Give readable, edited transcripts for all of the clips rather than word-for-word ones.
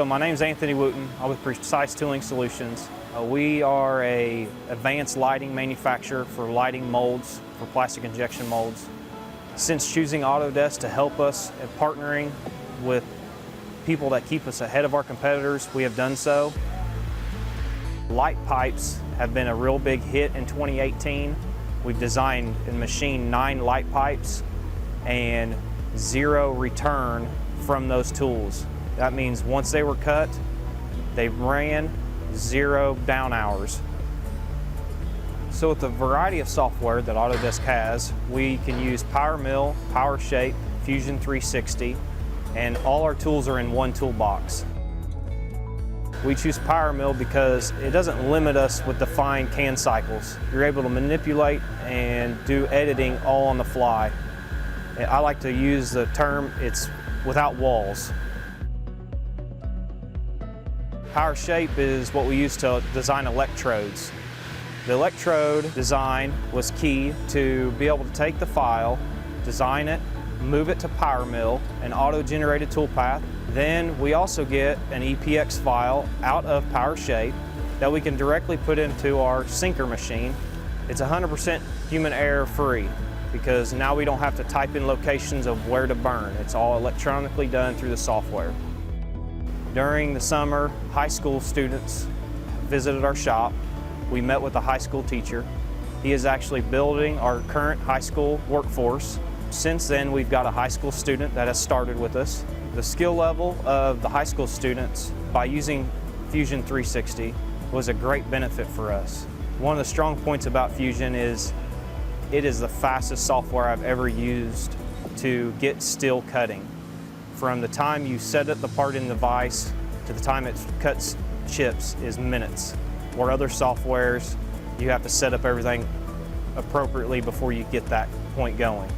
So my name's Anthony Wooten. I'm with Precise Tooling Solutions. We are an advanced lighting manufacturer for lighting molds, for plastic injection molds. Since choosing Autodesk to help us and partnering with people that keep us ahead of our competitors, we have done so. Light pipes have been a real big hit in 2018. We've designed and machined 9 light pipes and 0 return from those tools. That means once they were cut, they ran 0 down hours. So with the variety of software that Autodesk has, we can use PowerMill, PowerShape, Fusion 360, and all our tools are in one toolbox. We choose PowerMill because it doesn't limit us with defined can cycles. You're able to manipulate and do editing all on the fly. I like to use the term, it's without walls. PowerShape is what we use to design electrodes. The electrode design was key to be able to take the file, design it, move it to PowerMill, an auto-generated toolpath. Then we also get an EPX file out of PowerShape that we can directly put into our sinker machine. It's 100% human error free because now we don't have to type in locations of where to burn. It's all electronically done through the software. During the summer, high school students visited our shop. We met with a high school teacher. He is actually building our current high school workforce. Since then, we've got a high school student that has started with us. The skill level of the high school students by using Fusion 360 was a great benefit for us. One of the strong points about Fusion is it is the fastest software I've ever used to get steel cutting. From the time you set the part in the vise to the time it cuts chips is minutes. Where other softwares, you have to set up everything appropriately before you get that point going.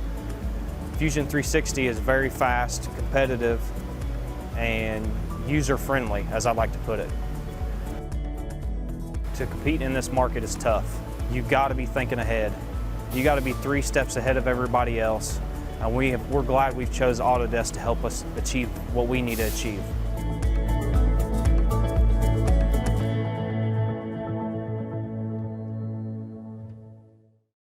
Fusion 360 is very fast, competitive, and user-friendly, as I like to put it. To compete in this market is tough. You've got to be thinking ahead. You got to be 3 steps ahead of everybody else. And we're glad we've chose Autodesk to help us achieve what we need to achieve.